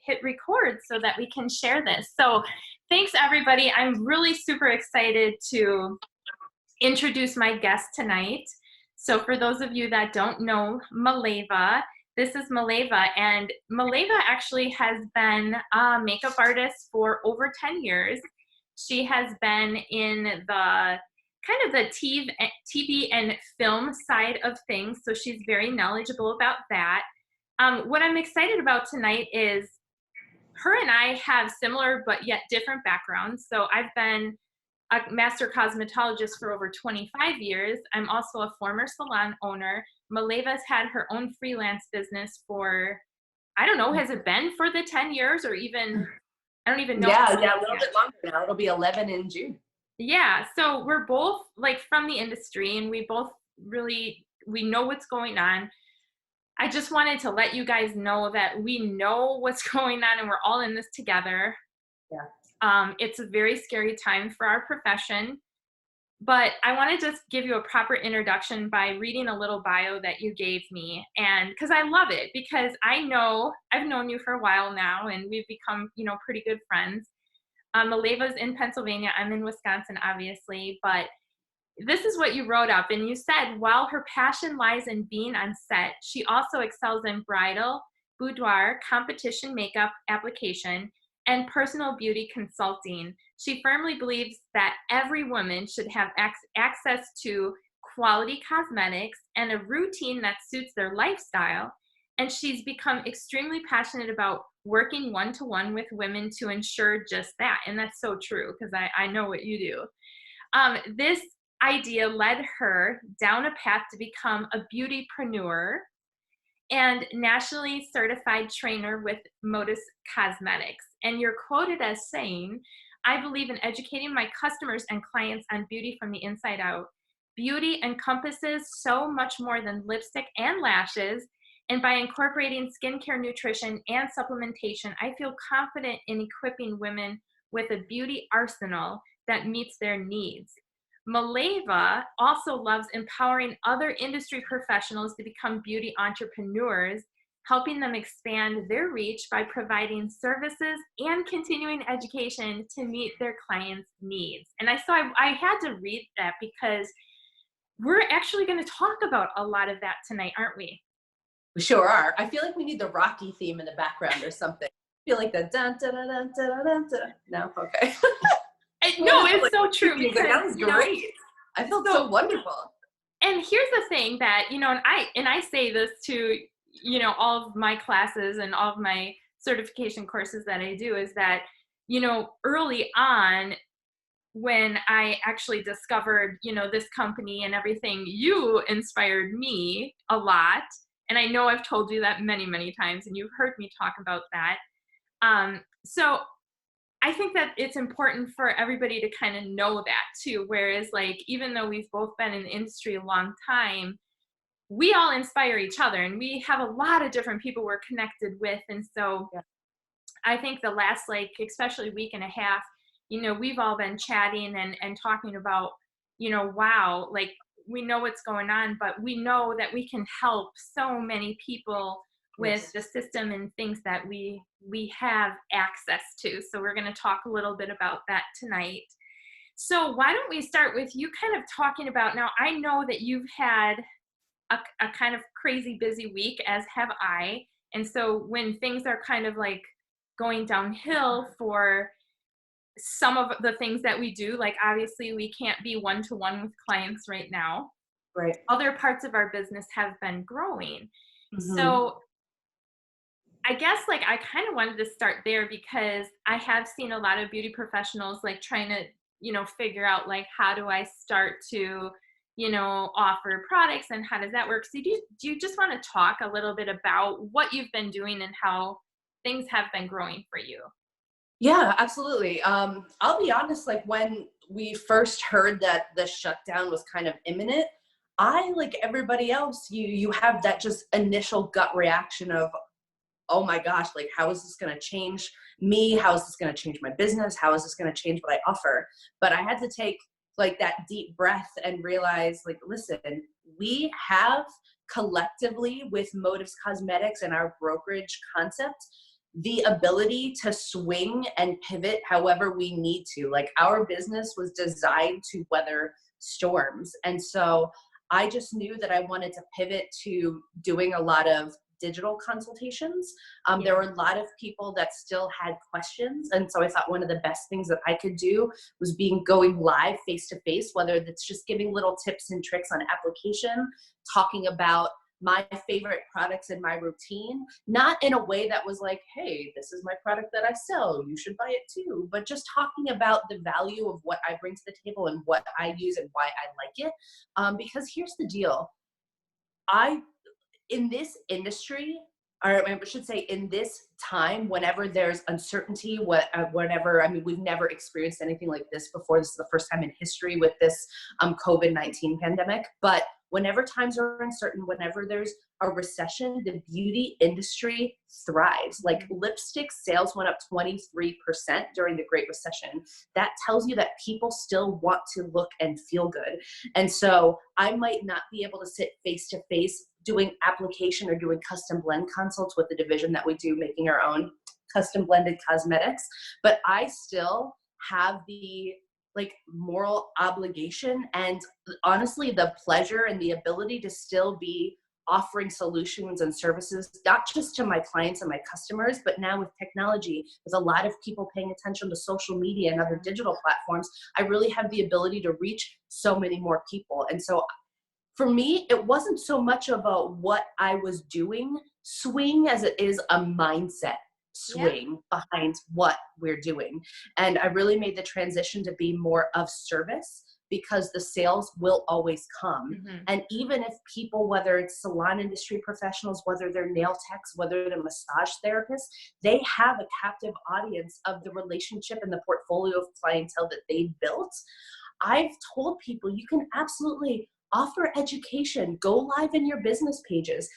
hit record so that we can share this. So thanks everybody. I'm really super excited to introduce my guest tonight. So for those of you that don't know Maleeva, this is Maleeva, and Maleeva actually has been a makeup artist for over 10 years. She has been in the kind of the TV and film side of things, so she's very knowledgeable about that. What I'm excited about tonight is her and I have similar but yet different backgrounds. So I've been a master cosmetologist for over 25 years. I'm also a former salon owner. Maleeva's had her own freelance business for, I don't know, has it been for the 10 years or even, I don't even know. Yeah, a little bit longer now. It'll be 11 in June. Yeah, so we're both like from the industry and we both really, we know what's going on. I just wanted to let you guys know that we know what's going on and we're all in this together. Yeah. It's a very scary time for our profession, but I want to just give you a proper introduction by reading a little bio that you gave me. And because I love it, because I know I've known you for a while now and we've become, you know, pretty good friends. Maleeva's in Pennsylvania. I'm in Wisconsin, obviously, but this is what you wrote up. And you said, while her passion lies in being on set, she also excels in bridal, boudoir, competition makeup application, and personal beauty consulting. She firmly believes that every woman should have access to quality cosmetics and a routine that suits their lifestyle. And she's become extremely passionate about working one-to-one with women to ensure just that. And that's so true, because I know what you do. This idea led her down a path to become a beautypreneur and nationally certified trainer with Modus Cosmetics. And you're quoted as saying, "I believe in educating my customers and clients on beauty from the inside out. Beauty encompasses so much more than lipstick and lashes, and by incorporating skincare, nutrition, and supplementation, I feel confident in equipping women with a beauty arsenal that meets their needs." Maleeva also loves empowering other industry professionals to become beauty entrepreneurs, helping them expand their reach by providing services and continuing education to meet their clients' needs. And I had to read that because we're actually going to talk about a lot of that tonight, aren't we? We sure are. I feel like we need the Rocky theme in the background or something. I feel like the dun dun dun dun dun dun. No, okay. No, it's so true. Because, that was great. I felt so wonderful. And here's the thing that, you know, and I say this to, you know, all of my classes and all of my certification courses that I do is that, you know, early on when I actually discovered, you know, this company and everything, you inspired me a lot. And I know I've told you that many, many times, and you've heard me talk about that. So I think that it's important for everybody to kind of know that too. Whereas like, even though we've both been in the industry a long time, we all inspire each other and we have a lot of different people we're connected with. And so I think the last, like, especially week and a half, you know, we've all been chatting and talking about, you know, wow, like we know what's going on, but we know that we can help so many people with the system and things that we have access to. So we're going to talk a little bit about that tonight. So why don't we start with you kind of talking about, now I know that you've had a kind of crazy busy week, as have I. And so when things are kind of like going downhill for some of the things that we do, like obviously we can't be one-to-one with clients right now. Right. Other parts of our business have been growing. Mm-hmm. So I guess like I kind of wanted to start there because I have seen a lot of beauty professionals like trying to, you know, figure out like, how do I start to, you know, offer products and how does that work? So do you just want to talk a little bit about what you've been doing and how things have been growing for you? Yeah, absolutely. I'll be honest, like when we first heard that the shutdown was kind of imminent, I, like everybody else, you have that just initial gut reaction of, oh my gosh, like how is this going to change me? How is this going to change my business? How is this going to change what I offer? But I had to take like that deep breath and realize, like, listen, we have collectively with Motives Cosmetics and our brokerage concept the ability to swing and pivot however we need to. Like, our business was designed to weather storms. And so I just knew that I wanted to pivot to doing a lot of digital consultations. There were a lot of people that still had questions. And so I thought one of the best things that I could do was going live face to face, whether that's just giving little tips and tricks on application, talking about my favorite products in my routine, not in a way that was like, hey, this is my product that I sell, you should buy it too, but just talking about the value of what I bring to the table and what I use and why I like it. Because here's the deal. In this industry, or I should say in this time, whenever there's uncertainty, whenever, I mean, we've never experienced anything like this before. This is the first time in history with this COVID-19 pandemic. But whenever times are uncertain, whenever there's a recession, the beauty industry thrives. Like, lipstick sales went up 23% during the Great Recession. That tells you that people still want to look and feel good. And so I might not be able to sit face to face doing application or doing custom blend consults with the division that we do, making our own custom blended cosmetics, but I still have the moral obligation and honestly the pleasure and the ability to still be offering solutions and services, not just to my clients and my customers, but now with technology, with a lot of people paying attention to social media and other digital platforms, I really have the ability to reach so many more people. And so for me, it wasn't so much about what I was doing swing as it is a mindset swing behind what we're doing. And I really made the transition to be more of service, because the sales will always come. And even if people, whether it's salon industry professionals, whether they're nail techs, whether they're massage therapists, they have a captive audience of the relationship and the portfolio of clientele that they've built. I've told people you can absolutely offer education, go live in your business pages.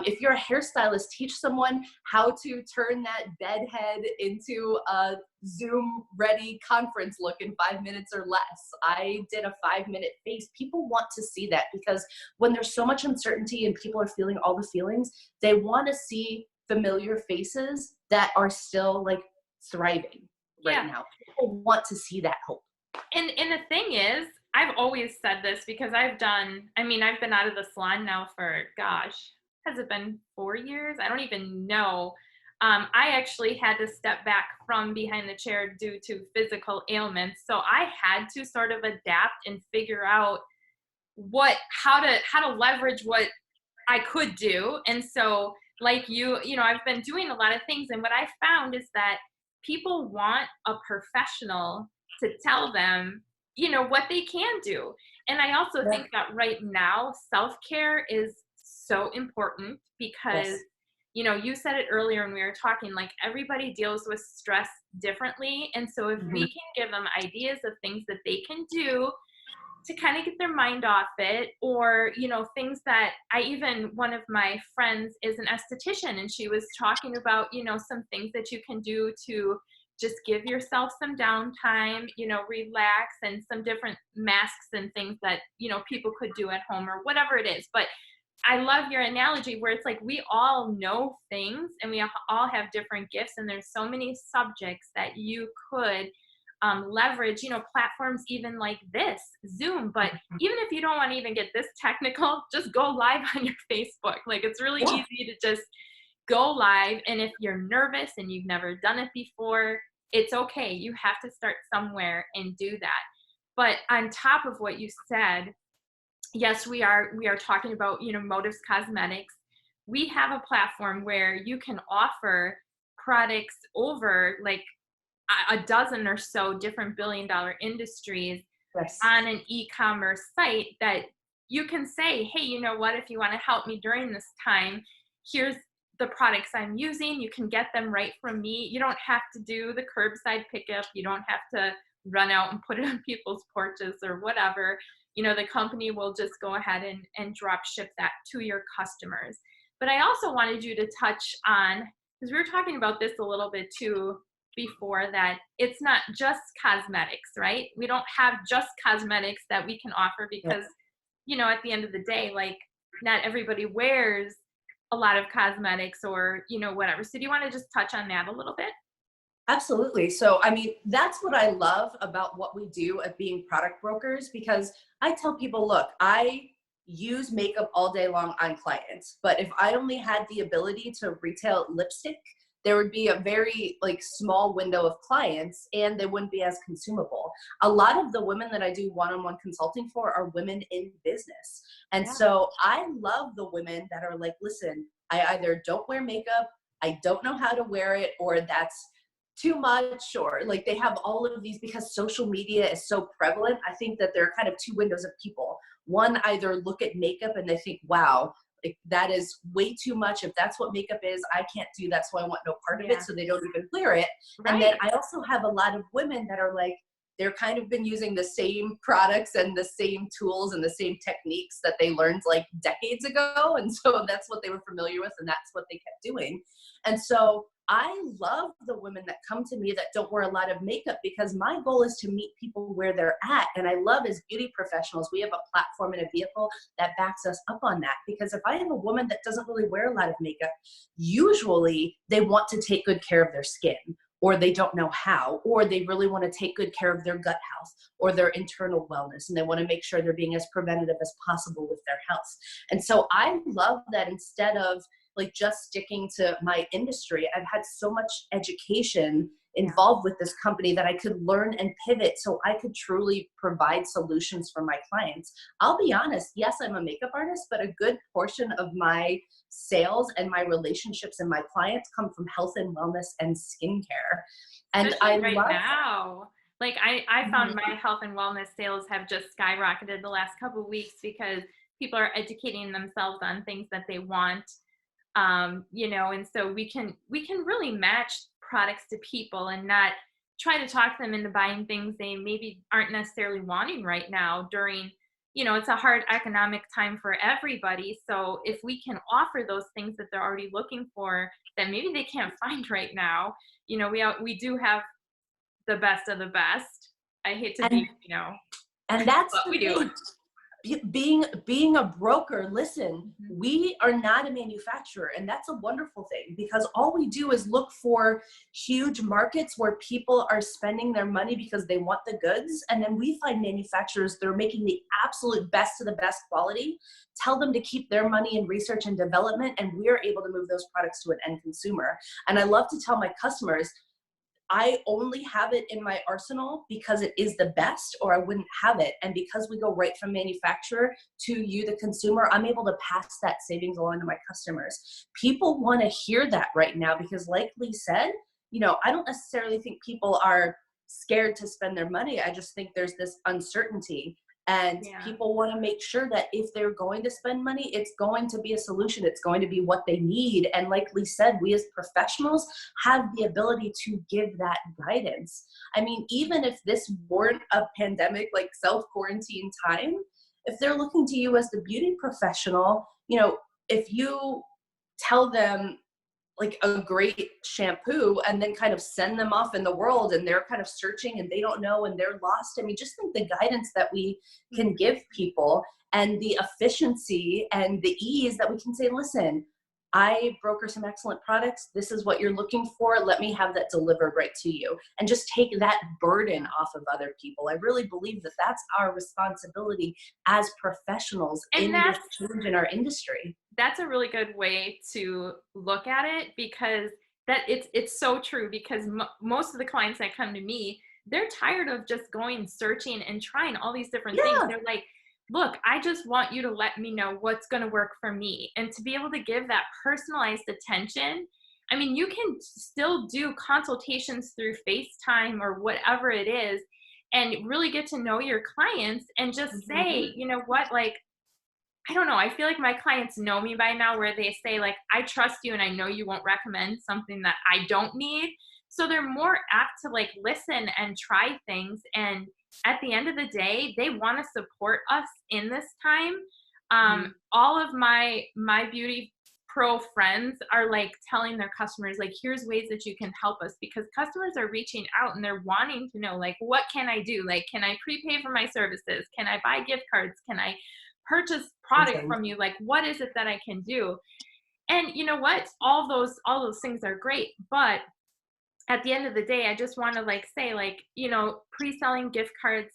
If you're a hairstylist, teach someone how to turn that bed head into a Zoom-ready conference look in 5 minutes or less. I did a 5-minute face. People want to see that, because when there's so much uncertainty and people are feeling all the feelings, they want to see familiar faces that are still thriving right now. People want to see that hope. And the thing is, I've always said this because I've been out of the salon now for, gosh, has it been 4 years? I don't even know. I actually had to step back from behind the chair due to physical ailments. So I had to sort of adapt and figure out how to leverage what I could do. And so like I've been doing a lot of things. And what I found is that people want a professional to tell them, what they can do. And I also think that right now, self-care is so important because, you said it earlier when we were talking, everybody deals with stress differently. And so if we can give them ideas of things that they can do to kind of get their mind off it, or, things that one of my friends is an esthetician, and she was talking about, some things that you can do to just give yourself some downtime, relax, and some different masks and things that, people could do at home or whatever it is. But I love your analogy where it's we all know things and we all have different gifts, and there's so many subjects that you could leverage, platforms even like this, Zoom. But even if you don't want to even get this technical, just go live on your Facebook. It's really easy to just go live. And if you're nervous and you've never done it before, it's okay. You have to start somewhere and do that. But on top of what you said, yes, we are talking about, Motives Cosmetics. We have a platform where you can offer products over a dozen or so different billion-dollar industries on an e-commerce site that you can say, hey, you know what, if you want to help me during this time, here's the products I'm using. You can get them right from me. You don't have to do the curbside pickup. You don't have to run out and put it on people's porches or whatever. The company will just go ahead and drop ship that to your customers. But I also wanted you to touch on, because we were talking about this a little bit too before, that it's not just cosmetics, right? We don't have just cosmetics that we can offer because, at the end of the day, not everybody wears a lot of cosmetics or, you know, whatever. So do you want to just touch on that a little bit? Absolutely. So, I mean, that's what I love about what we do at being product brokers, because I tell people, look, I use makeup all day long on clients, but if I only had the ability to retail lipstick, there would be a very like small window of clients and they wouldn't be as consumable. A lot of the women that I do one-on-one consulting for are women in business. And Yeah. so I love the women that are like, listen, I either don't wear makeup, I don't know how to wear it, or that's too much, or like they have all of these because social media is so prevalent. I think that there are kind of two windows of people. One, either look at makeup and they think, wow, like that is way too much. If that's what makeup is, I can't do that, so I want no part of it, Yeah. so they don't even wear it. And then Right. I also have a lot of women that are like, they're kind of been using the same products and the same tools and the same techniques that they learned like decades ago, and so that's what they were familiar with and that's what they kept doing. And so I love the women that come to me that don't wear a lot of makeup, because my goal is to meet people where they're at. And I love, as beauty professionals, we have a platform and a vehicle that backs us up on that. Because if I have a woman that doesn't really wear a lot of makeup, usually they want to take good care of their skin, or they don't know how, or they really want to take good care of their gut health or their internal wellness, and they want to make sure they're being as preventative as possible with their health. And so I love that instead of like just sticking to my industry, I've had so much education Yeah. involved with this company that I could learn and pivot so I could truly provide solutions for my clients. I'll be honest, yes, I'm a makeup artist, but a good portion of my sales and my relationships and my clients come from health and wellness and skincare. And I Especially right love, now. Like I found mhm, my health and wellness sales have just skyrocketed the last couple of weeks because people are educating themselves on things that they want. You know, and so we can really match products to people and not try to talk them into buying things they maybe aren't necessarily wanting right now during, you know, it's a hard economic time for everybody. So if we can offer those things that they're already looking for that maybe they can't find right now, you know, we do have the best of the best. I hate to and be, you know, and that's but the we do. thing. Being a broker, listen, Mhm. we are not a manufacturer, and that's a wonderful thing, because all we do is look for huge markets where people are spending their money because they want the goods, and then we find manufacturers that are making the absolute best of the best quality, tell them to keep their money in research and development, and we're able to move those products to an end consumer. And I love to tell my customers, I only have it in my arsenal because it is the best, or I wouldn't have it. And because we go right from manufacturer to you, the consumer, I'm able to pass that savings along to my customers. People want to hear that right now because, like Lee said, you know, I don't necessarily think people are scared to spend their money. I just think there's this uncertainty. And Yeah. people want to make sure that if they're going to spend money, it's going to be a solution. It's going to be what they need. And like Lee said, we as professionals have the ability to give that guidance. I mean, even if this weren't a pandemic, like self-quarantine time, if they're looking to you as the beauty professional, you know, if you tell them like a great shampoo and then kind of send them off in the world and they're kind of searching and they don't know and they're lost. I mean, just think the guidance that we can give people and the efficiency and the ease that we can say, listen, I broker some excellent products. This is what you're looking for. Let me have that delivered right to you. And just take that burden off of other people. I really believe that that's our responsibility as professionals And in this that's change in our industry. that's a really good way to look at it because that it's so true because most of the clients that come to me, they're tired of just going searching and trying all these different things. Yeah. They're like, look, I just want you to let me know what's going to work for me, and to be able to give that personalized attention. I mean, you can still do consultations through FaceTime or whatever it is and really get to know your clients and just say, Mhm. you know what, like, I don't know. I feel like my clients know me by now where they say like, I trust you and I know you won't recommend something that I don't need. So they're more apt to like listen and try things. And at the end of the day, they want to support us in this time. Mhm. All of my beauty pro friends are like telling their customers like, here's ways that you can help us, because customers are reaching out and they're wanting to know like, what can I do? Like, can I prepay for my services? Can I buy gift cards? Can I purchase product Amazing. from you? Like, what is it that I can do? And you know what? All those things are great, but at the end of the day, I just want to like say, like, pre-selling gift cards,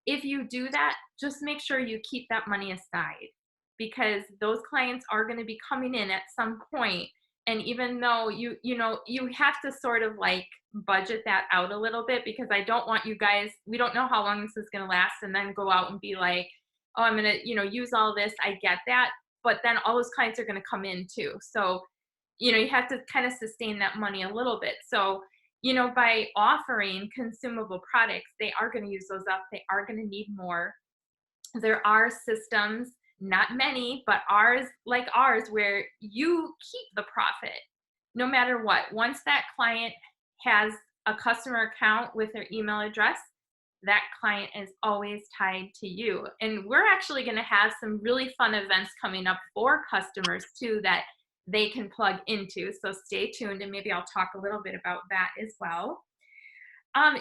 if you do that, just make sure you keep that money aside, because those clients are going to be coming in at some point. And even though you have to sort of like budget that out a little bit, because I don't want you guys, we don't know how long this is going to last, and then go out and be like, oh, I'm going to, use all this. I get that. But then all those clients are going to come in too. So, you have to kind of sustain that money a little bit. So, by offering consumable products, they are going to use those up. They are going to need more. There are systems, not many, but ours, where you keep the profit no matter what. Once that client has a customer account with their email address, that client is always tied to you. And we're actually going to have some really fun events coming up for customers too that they can plug into. So stay tuned, and maybe I'll talk a little bit about that as well.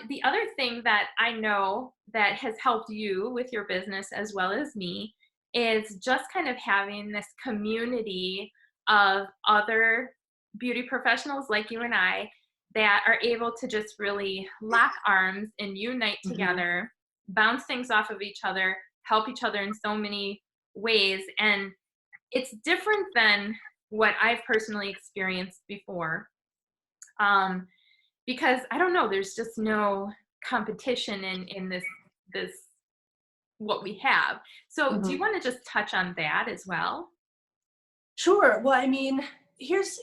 The other thing that I know that has helped you with your business as well as me is just kind of having this community of other beauty professionals like you and I that are able to just really lock arms and unite together, bounce things off of each other, help each other in so many ways. And it's different than what I've personally experienced before. Because I don't know, there's just no competition in this what we have. So do you want to just touch on that as well? Sure. Well, I mean, here's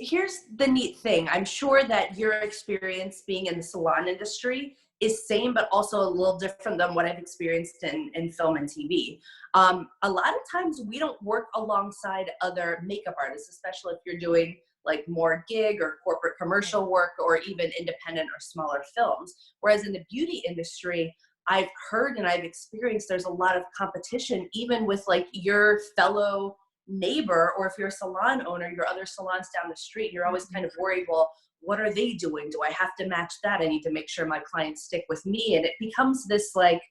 the neat thing. I'm sure that your experience being in the salon industry is same, but also a little different than what I've experienced in film and TV. A lot of times we don't work alongside other makeup artists, especially if you're doing like more gig or corporate commercial work, or even independent or smaller films. Whereas in the beauty industry, I've heard and I've experienced there's a lot of competition, even with like your fellow neighbor, or if you're a salon owner, your other salons down the street, you're always kind of worried, well, what are they doing? Do I have to match that? I need to make sure my clients stick with me. And it becomes this like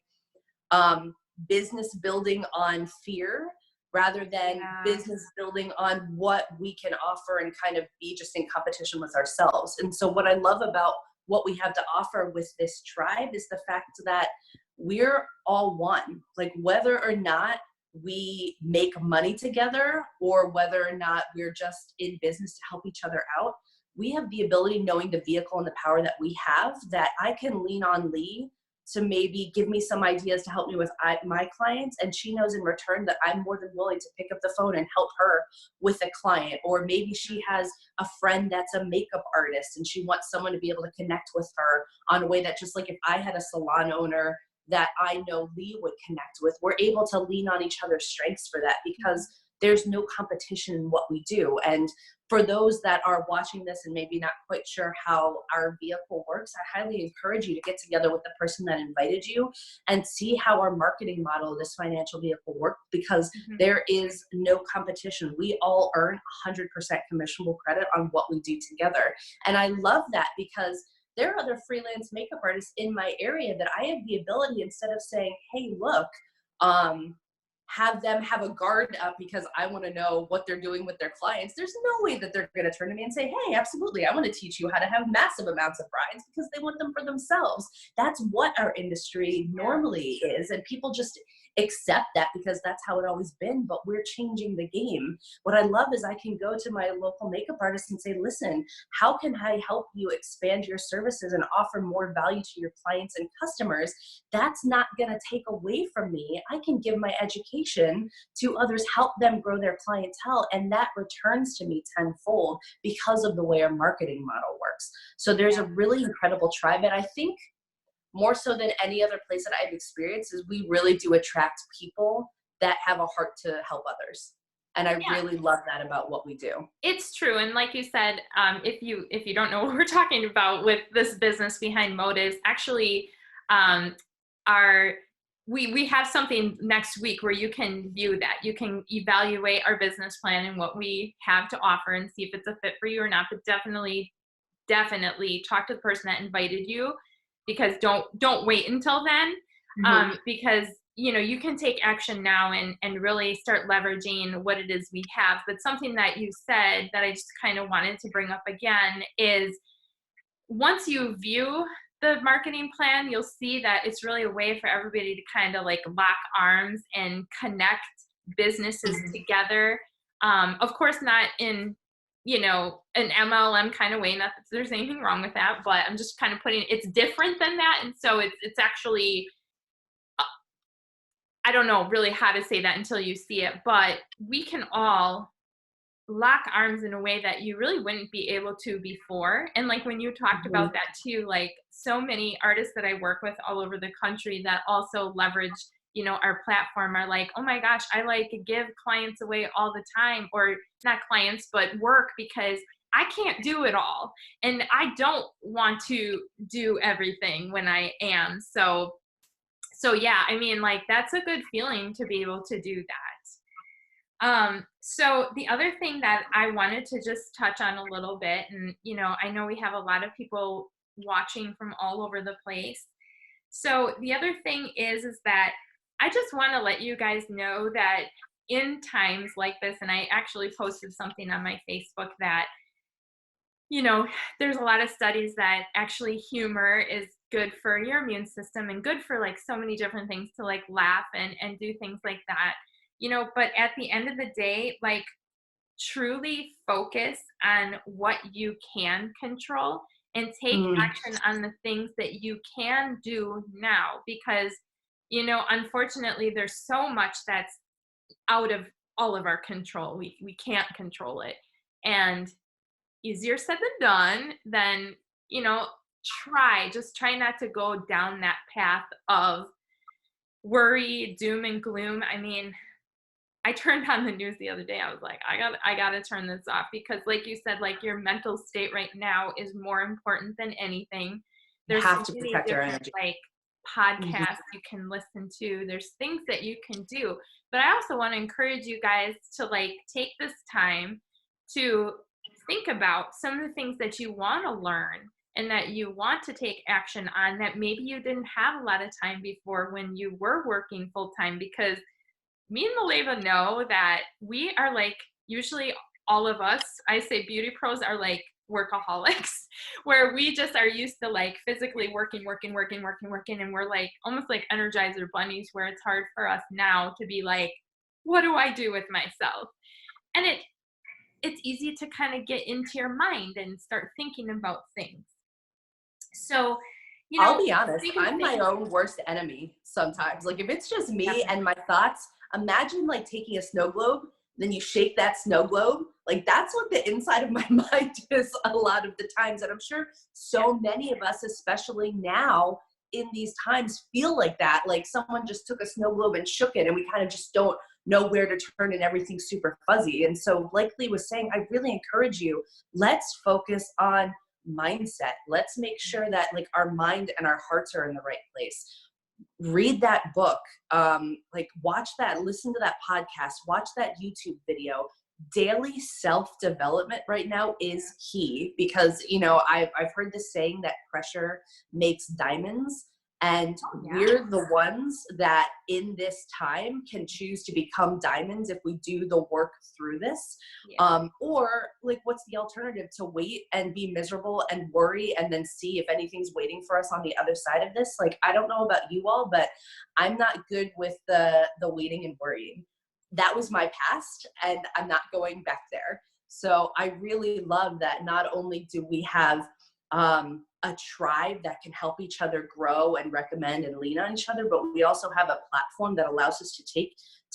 business building on fear rather than business building on what we can offer, and kind of be just in competition with ourselves. And so what I love about what we have to offer with this tribe is the fact that we're all one. Like, whether or not we make money together, or whether or not we're just in business to help each other out, we have the ability, knowing the vehicle and the power that we have, that I can lean on Lee to maybe give me some ideas to help me with my clients. And she knows in return that I'm more than willing to pick up the phone and help her with a client. Or maybe she has a friend that's a makeup artist and she wants someone to be able to connect with her on a way that, just like if I had a salon owner that I know Lee would connect with, we're able to lean on each other's strengths for that, because there's no competition in what we do. And for those that are watching this and maybe not quite sure how our vehicle works, I highly encourage you to get together with the person that invited you and see how our marketing model of this financial vehicle works, because there is no competition. We all earn 100% commissionable credit on what we do together. And I love that, because there are other freelance makeup artists in my area that I have the ability, instead of saying, hey, look, have them have a guard up because I want to know what they're doing with their clients. There's no way that they're going to turn to me and say, hey, absolutely, I want to teach you how to have massive amounts of brides, because they want them for themselves. That's what our industry normally is. And people just accept that because that's how it always been, but we're changing the game. What I love is I can go to my local makeup artist and say, listen, how can I help you expand your services and offer more value to your clients and customers? That's not going to take away from me. I can give my education to others, help them grow their clientele, and that returns to me tenfold because of the way our marketing model works. So there's a really incredible tribe. And I think more so than any other place that I've experienced is we really do attract people that have a heart to help others. And I really love that about what we do. It's true. And like you said, if you don't know what we're talking about with this business behind motives, actually, we have something next week where you can view that. You can evaluate our business plan and what we have to offer and see if it's a fit for you or not. But definitely talk to the person that invited you, because don't wait until then, because you know, you can take action now and really start leveraging what it is we have. But something that you said that I just kind of wanted to bring up again is once you view the marketing plan, you'll see that it's really a way for everybody to kind of like lock arms and connect businesses together. Of course, not in, you know, an MLM kind of way. Not that there's anything wrong with that, but I'm just kind of putting it's different than that, and so it's actually I don't know really how to say that until you see it, but we can all lock arms in a way that you really wouldn't be able to before. And like when you talked about that too, like so many artists that I work with all over the country that also leverage, you know, our platform are like, oh my gosh, I like give clients away all the time, or not clients, but work, because I can't do it all. And I don't want to do everything when I am. So yeah, I mean, like that's a good feeling to be able to do that. So the other thing that I wanted to just touch on a little bit, and you know, I know we have a lot of people watching from all over the place. So the other thing is that I just want to let you guys know that in times like this, and I actually posted something on my Facebook that, you know, there's a lot of studies that actually humor is good for your immune system and good for like so many different things, to like laugh and do things like that, you know. But at the end of the day, like truly focus on what you can control and take action on the things that you can do now, because, you know, unfortunately there's so much that's out of all of our control. We can't control it, and easier said than done. Then, you know, just try not to go down that path of worry, doom and gloom. I mean, I turned on the news the other day. I was like, I got to turn this off, because like you said, like your mental state right now is more important than anything. You There's have so to many protect our different energy. like podcasts you can listen to. There's things that you can do. But I also want to encourage you guys to like take this time to think about some of the things that you want to learn and that you want to take action on, that maybe you didn't have a lot of time before when you were working full time. Because me and Maleeva know that we are like, usually all of us, I say beauty pros are like workaholics, where we just are used to like physically working, and we're like almost like Energizer bunnies, where it's hard for us now to be like, what do I do with myself? And it's easy to kind of get into your mind and start thinking about things. So, you I'll know, be honest, think of I'm my things. own worst enemy sometimes. Like if it's just me Definitely. and my thoughts, imagine like taking a snow globe, then you shake that snow globe. Like that's what the inside of my mind is a lot of the times. And I'm sure so many of us, especially now in these times, feel like that. Like someone just took a snow globe and shook it and we kind of just don't know where to turn and everything's super fuzzy. And so like Lee was saying, I really encourage you, let's focus on mindset. Let's make sure that like our mind and our hearts are in the right place. Read that book, like watch that, listen to that podcast, watch that YouTube video. Daily self-development right now is key, because you know I've heard this saying that pressure makes diamonds, and we're the ones that in this time can choose to become diamonds if we do the work through this. Or like what's the alternative? To wait and be miserable and worry and then see if anything's waiting for us on the other side of this. Like I don't know about you all, but I'm not good with the waiting and worrying. That was my past and I'm not going back there. So I really love that not only do we have a tribe that can help each other grow and recommend and lean on each other, but we also have a platform that allows us to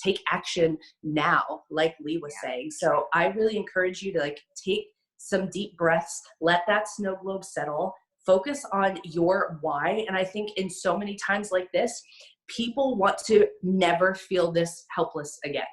take action now, like Lee was saying. So I really encourage you to like take some deep breaths, let that snow globe settle, focus on your why. And I think in so many times like this, people want to never feel this helpless again.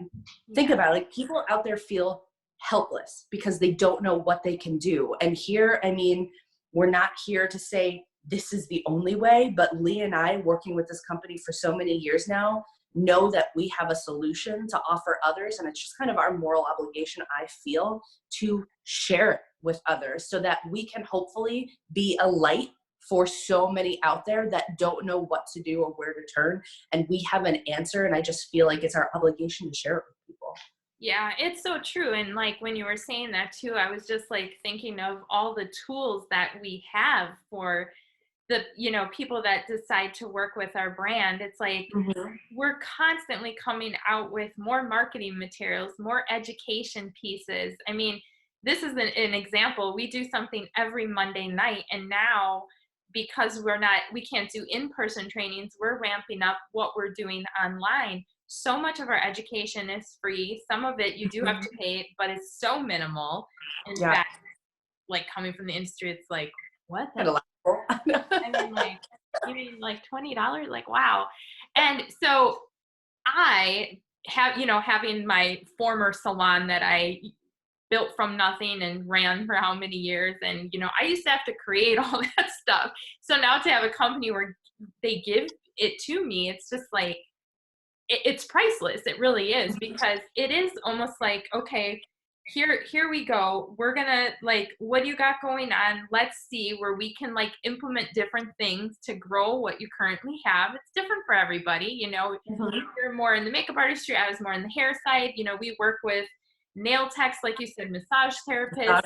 Think about it, like people out there feel helpless because they don't know what they can do. And here, I mean, we're not here to say this is the only way, but Lee and I, working with this company for so many years now, know that we have a solution to offer others. And it's just kind of our moral obligation, I feel, to share it with others so that we can hopefully be a light for so many out there that don't know what to do or where to turn. And we have an answer. And I just feel like it's our obligation to share it with people. Yeah, it's so true. And like when you were saying that too, I was just like thinking of all the tools that we have for the, people that decide to work with our brand. It's like Mm-hmm. we're constantly coming out with more marketing materials, more education pieces. I mean, this is an example. We do something every Monday night, and now because we can't do in-person trainings, we're ramping up what we're doing online. So much of our education is free. Some of it you do have to pay, but it's so minimal. In Yeah. fact, like coming from the industry, it's like, what Kind the of I mean, like, you mean like $20? Like, wow. And so I have, having my former salon that I built from nothing and ran for how many years. And, I used to have to create all that stuff. So now to have a company where they give it to me, it's just like, it's priceless. It really is, because it is almost like, okay, here we go. We're gonna, like, what do you got going on? Let's see where we can like implement different things to grow what you currently have. It's different for everybody. Mhm. You're more in the makeup artistry. I was more in the hair side. We work with nail techs, like you said, massage therapists,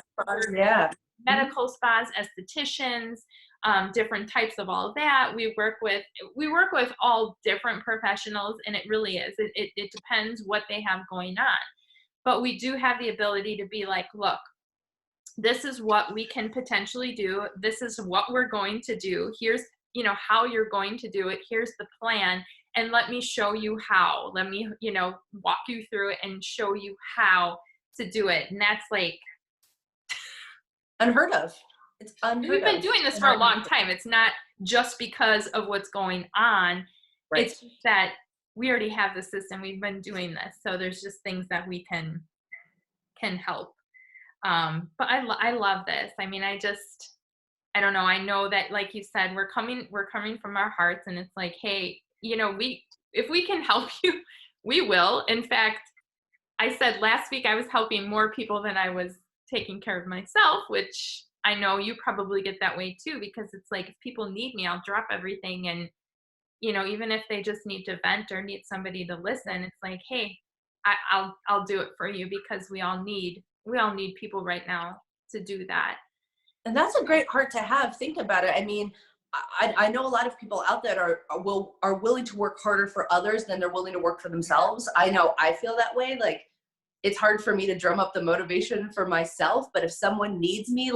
Yeah. medical spas, estheticians, different types of all of that. We work with all different professionals, and it really is. It depends what they have going on. But we do have the ability to be like, look, this is what we can potentially do. This is what we're going to do. Here's, how you're going to do it. Here's the plan. And let me show you how. Let me, walk you through it and show you how to do it. And that's like, Unheard of. It's we've unheard been of. doing this for a long time. It's not just because of what's going on. Right. It's just that we already have the system. We've been doing this. So there's just things that we can help. But I love this. I mean, I don't know. I know that, like you said, we're coming from our hearts, and it's like, hey, if we can help you, we will. In fact, I said last week I was helping more people than I was taking care of myself, which I know you probably get that way too, because it's like, if people need me, I'll drop everything. And, even if they just need to vent or need somebody to listen, it's like, hey, I'll do it for you, because we all need people right now to do that. And that's a great heart to have. Think about it. I mean, I know a lot of people out there are willing to work harder for others than they're willing to work for themselves. I know I feel that way. Like, it's hard for me to drum up the motivation for myself, but if someone needs me,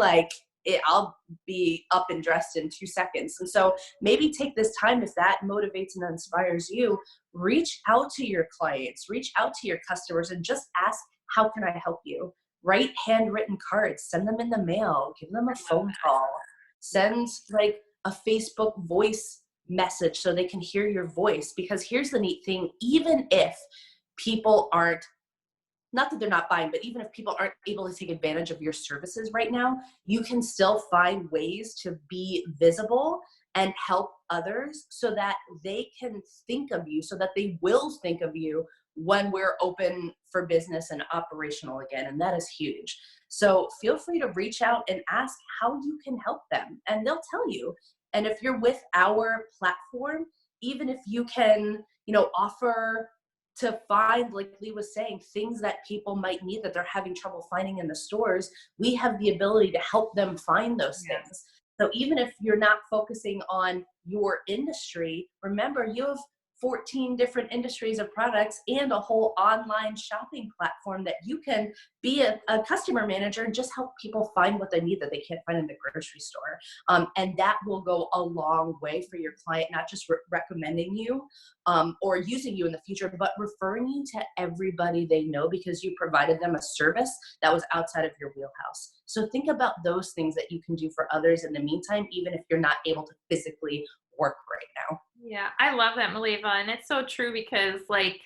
I'll be up and dressed in 2 seconds. And so maybe take this time, if that motivates and inspires you, reach out to your clients, reach out to your customers, and just ask, how can I help you? Write handwritten cards, send them in the mail, give them a phone call, send like a Facebook voice message so they can hear your voice. Because here's the neat thing, even if people aren't, not that they're not buying, but even if people aren't able to take advantage of your services right now, you can still find ways to be visible and help others so that they can think of you, so that they will think of you when we're open for business and operational again. And that is huge. So feel free to reach out and ask how you can help them, and they'll tell you. And if you're with our platform, even if you can, offer to find, like Lee was saying, things that people might need that they're having trouble finding in the stores, we have the ability to help them find those things. So even if you're not focusing on your industry, remember, you have 14 different industries of products and a whole online shopping platform that you can be a customer manager and just help people find what they need that they can't find in the grocery store. And that will go a long way for your client, not just recommending you or using you in the future, but referring you to everybody they know because you provided them a service that was outside of your wheelhouse. So think about those things that you can do for others in the meantime, even if you're not able to physically work right now. Yeah, I love that, Maleeva. And it's so true, because like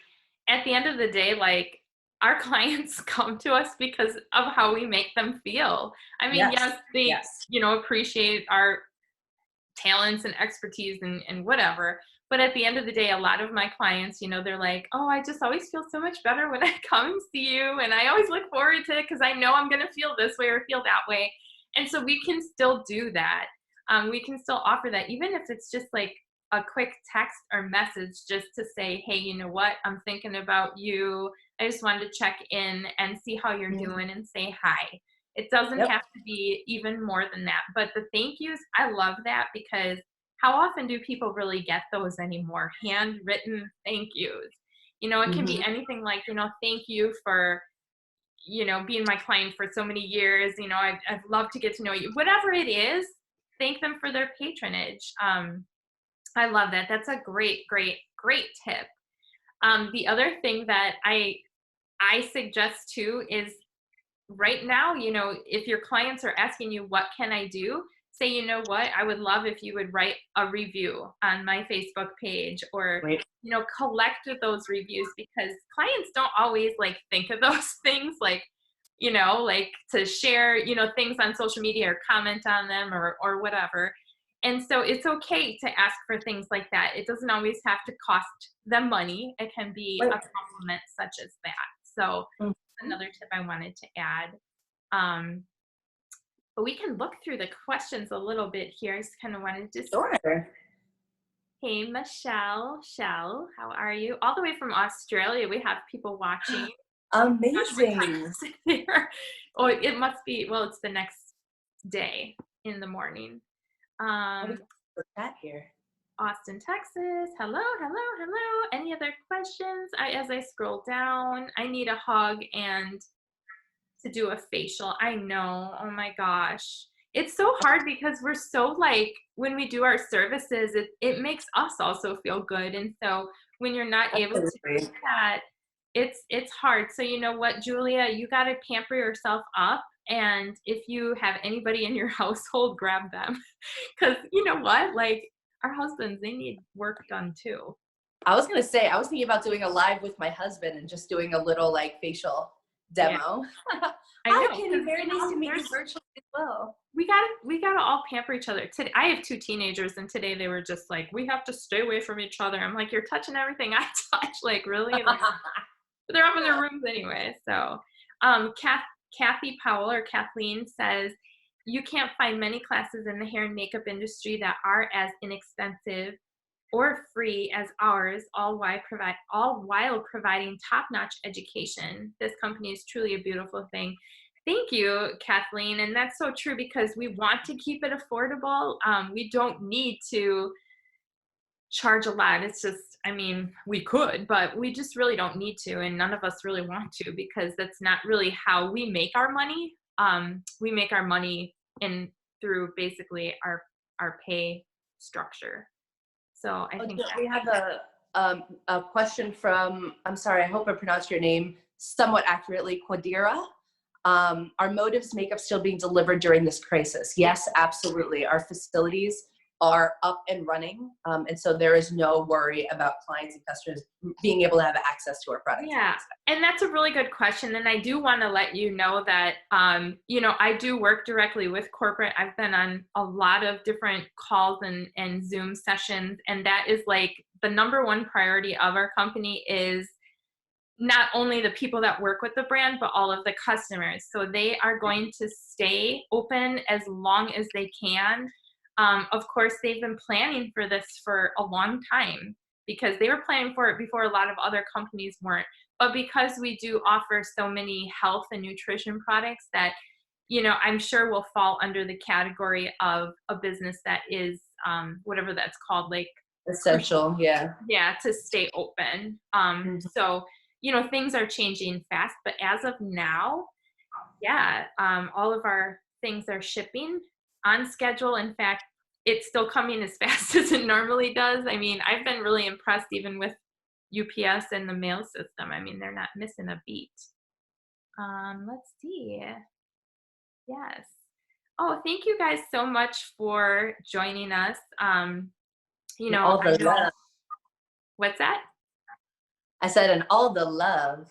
at the end of the day, like, our clients come to us because of how we make them feel. I mean, yes, they, Yes. appreciate our talents and expertise and whatever. But at the end of the day, a lot of my clients, they're like, oh, I just always feel so much better when I come and see you. And I always look forward to it because I know I'm going to feel this way or feel that way. And so we can still do that. we can still offer that, even if it's just like a quick text or message just to say, hey, you know what, I'm thinking about you. I just wanted to check in and see how you're Mhm. doing and say hi. It doesn't Yep. have to be even more than that. But the thank yous, I love that, because how often do people really get those anymore? Handwritten thank yous. It can be Mhm. anything like, thank you for, being my client for so many years. I've loved to get to know you. Whatever it is, thank them for their patronage. I love that. That's a great, great, great tip. The other thing that I suggest too is, right now, if your clients are asking you, what can I do? Say, you know what, I would love if you would write a review on my Facebook page, or, Right. collect those reviews, because clients don't always like think of those things, like, like to share, things on social media or comment on them, or whatever. And so it's okay to ask for things like that. It doesn't always have to cost them money. It can be a Right. compliment such as that. So Mhm. another tip I wanted to add. Um, but we can look through the questions a little bit here. I just kind of wanted to. Sure. Hey, Michelle, Shell, how are you? All the way from Australia, we have people watching. Gosh, what time Amazing. is it there? Oh, it must be. Well, it's the next day in the morning. Oh, we Um, got the chat here. Austin, Texas. Hello, hello, hello. Any other questions? As I scroll down, I need a hug and to do a facial. I know. Oh my gosh. It's so hard because we're so like, when we do our services, it makes us also feel good. And so when you're not able to do Absolutely. that, it's hard. So you know what, Julia, you got to pamper yourself up. And if you have anybody in your household, grab them. Because you know what? Like, our husbands, they need work done too. I was gonna say, I was thinking about doing a live with my husband and just doing a little like facial Yeah, demo. I Hi, know. Kitty. Because Very nice to meet you there's virtually as well. we gotta all pamper each other. Today, I have two teenagers, and today they were just like, "We have to stay away from each other." I'm like, "You're touching everything I touch." Like, really? Like, but they're up in their rooms anyway. So, Kathy Powell, or Kathleen, says, you can't find many classes in the hair and makeup industry that are as inexpensive or free as ours, all while providing top-notch education. This company is truly a beautiful thing. Thank you, Kathleen. And that's so true, because we want to keep it affordable. We don't need to charge a lot. It's just, I mean, we could, but we just really don't need to. And none of us really want to, because that's not really how we make our money. We make our money through basically our pay structure. So I Oh, think we have a question from, I'm sorry, I hope I pronounced your name somewhat accurately, Quadira. Are Motives makeup still being delivered during this crisis? Yes, absolutely. Our facilities are up and running. And so there is no worry about clients and customers being able to have access to our products. Yeah, and that's a really good question. And I do want to let you know that, I do work directly with corporate. I've been on a lot of different calls and Zoom sessions. And that is like the number one priority of our company, is not only the people that work with the brand, but all of the customers. So they are going to stay open as long as they can. Of course, they've been planning for this for a long time, because they were planning for it before a lot of other companies weren't. But because we do offer so many health and nutrition products, that, I'm sure will fall under the category of a business that is, whatever that's called, like, Essential, yeah. yeah, to stay open. Mhm. So, things are changing fast, but as of now, yeah, all of our things are shipping on schedule. In fact, it's still coming as fast as it normally does. I mean, I've been really impressed even with UPS and the mail system. I mean, they're not missing a beat. Let's see. Yes. Oh, thank you guys so much for joining us. And all I the know. love. What's that? I said, and all the love.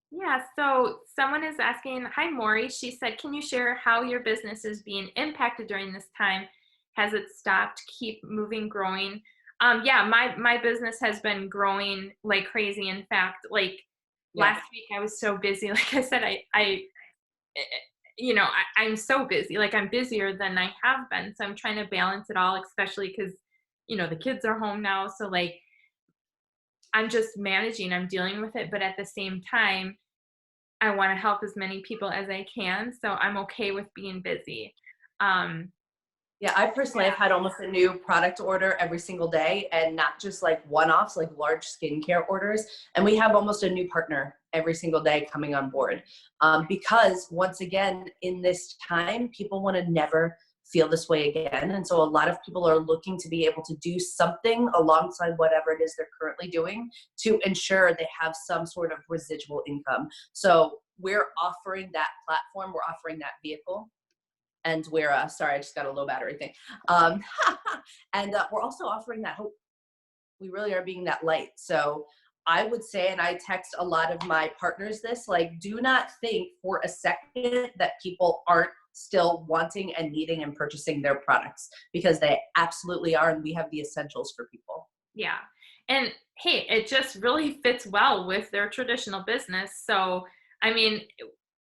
Yeah, so someone is asking, hi Maury, she said, can you share how your business is being impacted during this time? Has it stopped? Keep moving, growing? Yeah, my business has been growing like crazy. In fact, like Yeah. last week I was so busy. Like I said, I I'm so busy. Like, I'm busier than I have been. So I'm trying to balance it all, especially because, the kids are home now. So, like, I'm just managing, I'm dealing with it. But at the same time, I want to help as many people as I can. So I'm okay with being busy. Um, Yeah, I personally have had almost a new product order every single day, and not just like one-offs, like large skincare orders. And we have almost a new partner every single day coming on board. Because once again, in this time, people want to never feel this way again. And so a lot of people are looking to be able to do something alongside whatever it is they're currently doing to ensure they have some sort of residual income. So we're offering that platform, we're offering that vehicle. And we're sorry, I just got a low battery thing. Um, and we're also offering that hope. We really are being that light. So I would say, and I text a lot of my partners this, like, do not think for a second that people aren't still wanting and needing and purchasing their products, because they absolutely are. And we have the essentials for people. yeah. And hey, it just really fits well with their traditional business. So, I mean,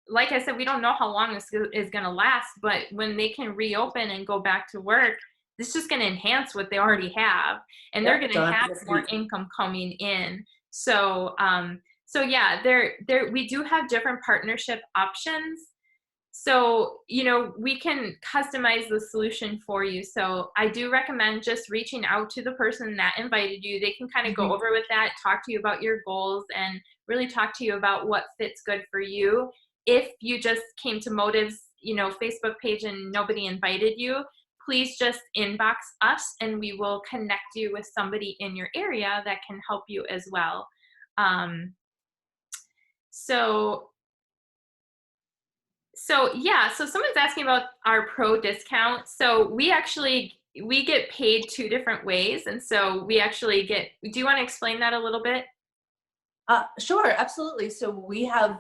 like I said, we don't know how long this is going to last, but when they can reopen and go back to work, this is just going to enhance what they already have, and they're Yep, going to don't have have to miss a more beat. income coming in. So, so yeah, we do have different partnership options. So, we can customize the solution for you. So, I do recommend just reaching out to the person that invited you. They can kind of go Mhm. over with that, talk to you about your goals, and really talk to you about what fits good for you. If you just came to Motive's, Facebook page and nobody invited you, please just inbox us and we will connect you with somebody in your area that can help you as well. Um, so so yeah, so someone's asking about our pro discount. So we get paid two different ways, and so we actually get. Do you want to explain that a little bit? Sure, absolutely. So we have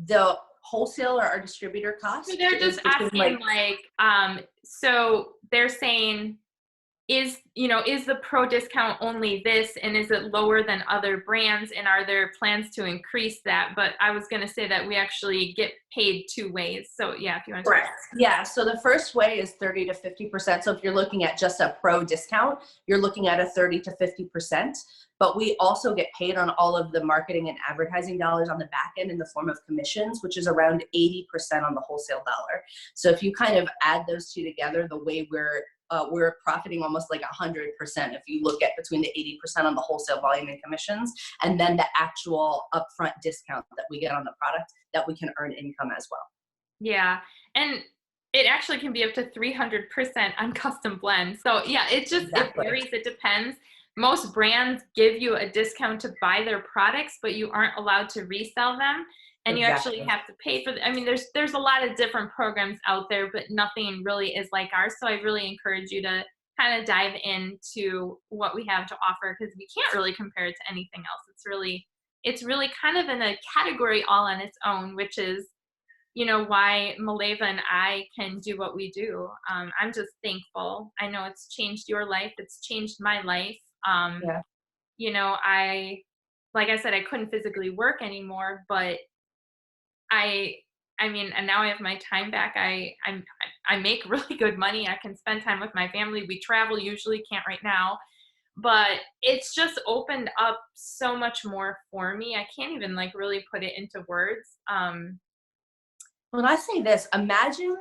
the wholesaler, our distributor So cost they're is just between asking like, like, so they're saying, is the pro discount only this, and is it lower than other brands, and are there plans to increase that? But I was going to say that we actually get paid two ways. So yeah, if you want to. correct. Yeah. So the first way is 30 to 50%. So if you're looking at just a pro discount, you're looking at a 30 to 50%. But we also get paid on all of the marketing and advertising dollars on the back end in the form of commissions, which is around 80% on the wholesale dollar. So if you kind of add those two together, the way we're profiting almost like 100% if you look at between the 80% on the wholesale volume and commissions, and then the actual upfront discount that we get on the product, that we can earn income as well. Yeah, and it actually can be up to 300% on custom blends. So yeah, it Exactly. varies, it depends. Most brands give you a discount to buy their products, but you aren't allowed to resell them, and you actually Exactly. have to pay for I mean, there's a lot of different programs out there, but nothing really is like ours. So I really encourage you to kind of dive into what we have to offer, because we can't really compare it to anything else. It's really kind of in a category all on its own, which is why Maleeva and I can do what we do. I'm just thankful. I know it's changed your life. It's changed my life. Yeah. I, like I said, I couldn't physically work anymore, but I, I mean, and now I have my time back. I make really good money. I can spend time with my family. We travel usually, can't right now, but it's just opened up so much more for me. I can't even like really put it into words. When I say this, imagine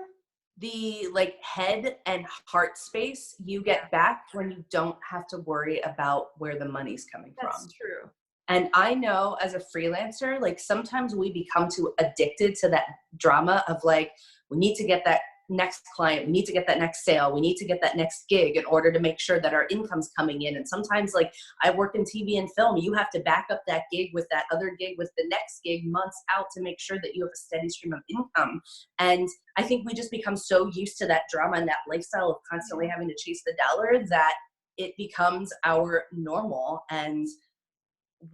the like head and heart space you Yeah, get back when you don't have to worry about where the money's coming that's from. true. And I know as a freelancer, like sometimes we become too addicted to that drama of like, we need to get that next client, we need to get that next sale, we need to get that next gig in order to make sure that our income's coming in. And sometimes, like, I work in TV and film, you have to back up that gig with that other gig with the next gig months out to make sure that you have a steady stream of income. And I think we just become so used to that drama and that lifestyle of constantly having to chase the dollar that it becomes our normal. And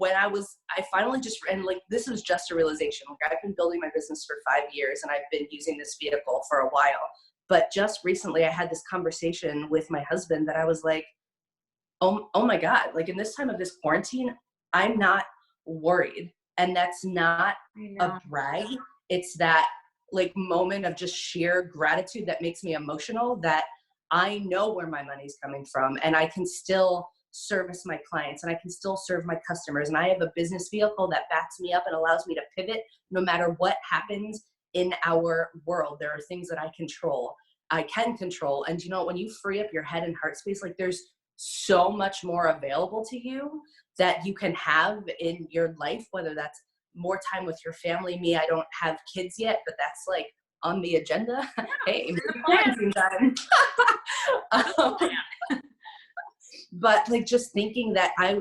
I finally just, and like, this is just a realization. Like, I've been building my business for 5 years and I've been using this vehicle for a while. But just recently I had this conversation with my husband that I was like, oh my God, like in this time of this quarantine, I'm not worried. And that's not I a know. brag. It's that like moment of just sheer gratitude that makes me emotional, that I know where my money's coming from, and I can still service my clients, and I can still serve my customers. And I have a business vehicle that backs me up and allows me to pivot no matter what happens in our world. There are things that I can control. And you know, when you free up your head and heart space, like there's so much more available to you that you can have in your life, whether that's more time with your family. Me, I don't have kids yet, but that's like on the agenda. Hey, quarantine time. um, but like just thinking that I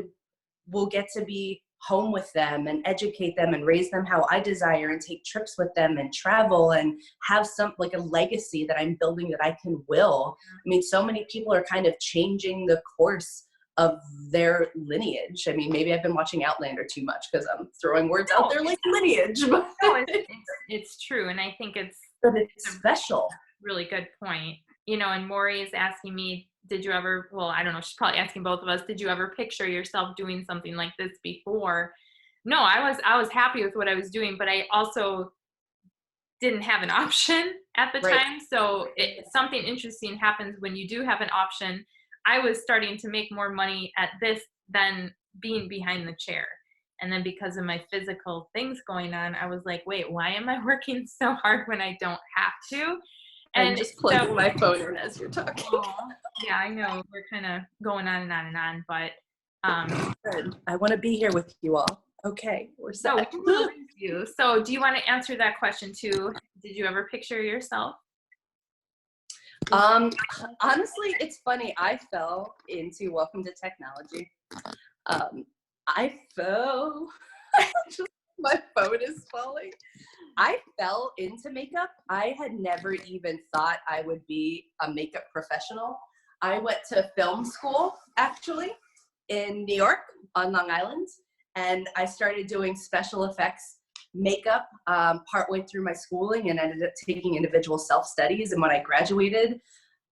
will get to be home with them and educate them and raise them how I desire, and take trips with them and travel and have some like a legacy that I'm building that I can will. I mean, so many people are kind of changing the course of their lineage. I mean, maybe I've been watching Outlander too much because I'm throwing words out there like lineage. But no, it's true. And I think it's special. Really good point. You know, and Maury is asking me, did you ever, well, I don't know, she's probably asking both of us, did you ever picture yourself doing something like this before? No, I was happy with what I was doing, but I also didn't have an option at the time. So something interesting happens when you do have an option. I was starting to make more money at this than being behind the chair. And then because of my physical things going on, I was like, wait, why am I working so hard when I don't have to? And I'm just plugging my phone in as you're talking. Yeah, I know. We're kind of going on and on and on, but good. I want to be here with you all. Okay, we're set. So do you want to answer that question too? Did you ever picture yourself? Honestly, it's funny. I fell into Welcome to Technology. I fell. My phone is falling. I fell into makeup. I had never even thought I would be a makeup professional. I went to film school, actually, in New York on Long Island, and I started doing special effects makeup partway through my schooling, and ended up taking individual self-studies. And when I graduated,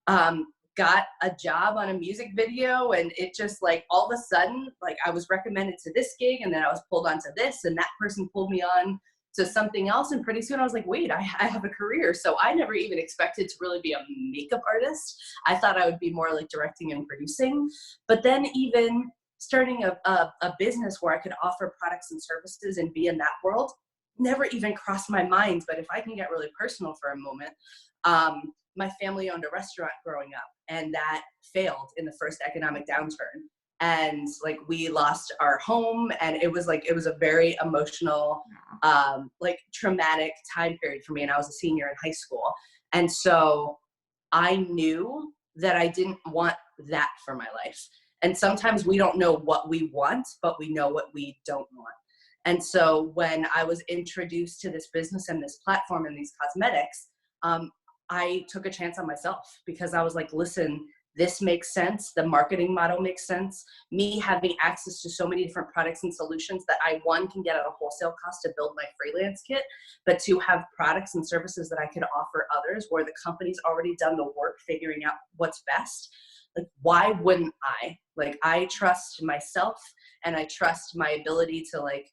got a job on a music video, and it just like all of a sudden, like I was recommended to this gig, and then I was pulled onto this, and that person pulled me on to something else. And pretty soon I was like, wait, I have a career. So I never even expected to really be a makeup artist. I thought I would be more like directing and producing. But then even starting a business where I could offer products and services and be in that world never even crossed my mind. But if I can get really personal for a moment, my family owned a restaurant growing up, and that failed in the first economic downturn. And like we lost our home, and it was a very emotional, like traumatic time period for me. And I was a senior in high school. And so I knew that I didn't want that for my life. And sometimes we don't know what we want, but we know what we don't want. And so when I was introduced to this business and this platform and these cosmetics, I took a chance on myself, because I was like, listen, this makes sense. The marketing model makes sense. Me having access to so many different products and solutions that I, one, can get at a wholesale cost to build my freelance kit, but two, have products and services that I could offer others where the company's already done the work figuring out what's best. Like, why wouldn't I? Like, I trust myself, and I trust my ability to like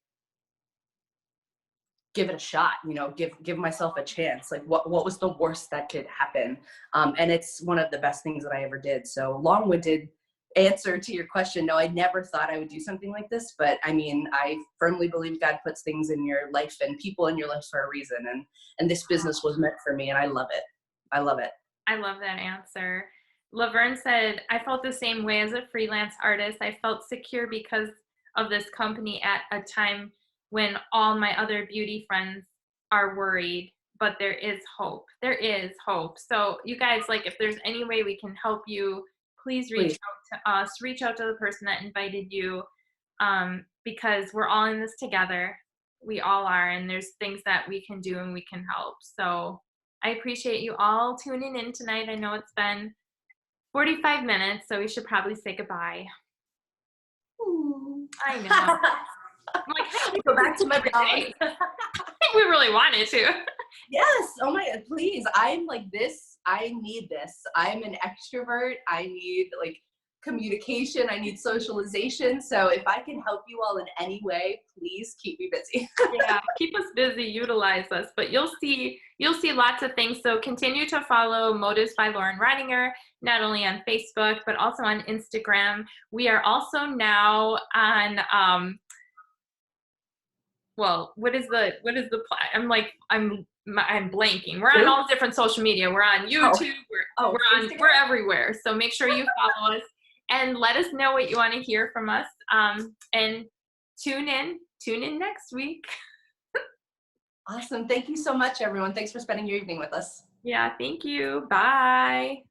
give it a shot, you know, give myself a chance. Like what was the worst that could happen? And it's one of the best things that I ever did. So long-winded answer to your question. No, I never thought I would do something like this, but I mean, I firmly believe God puts things in your life and people in your life for a reason. And this business was meant for me, and I love it. I love it. I love that answer. Laverne said, I felt the same way as a freelance artist. I felt secure because of this company at a time when all my other beauty friends are worried, but there is hope. There is hope. So you guys, like, if there's any way we can help you, please reach out to us, reach out to the person that invited you, because we're all in this together. We all are, and there's things that we can do and we can help. So I appreciate you all tuning in tonight. I know it's been 45 minutes, so we should probably say goodbye. Ooh. I know. I'm like, hey, go back to my dog. I think we really wanted to. Yes. Oh my God, please. I'm like this. I need this. I'm an extrovert. I need like communication. I need socialization. So if I can help you all in any way, please keep me busy. Yeah, keep us busy, utilize us, but you'll see lots of things. So continue to follow Motives by Lauren Reininger, not only on Facebook, but also on Instagram. We are also now on, well, I'm blanking. We're on all different social media. We're on YouTube, we're everywhere. So make sure you follow us and let us know what you want to hear from us. And tune in next week. Awesome. Thank you so much, everyone. Thanks for spending your evening with us. Yeah, thank you. Bye.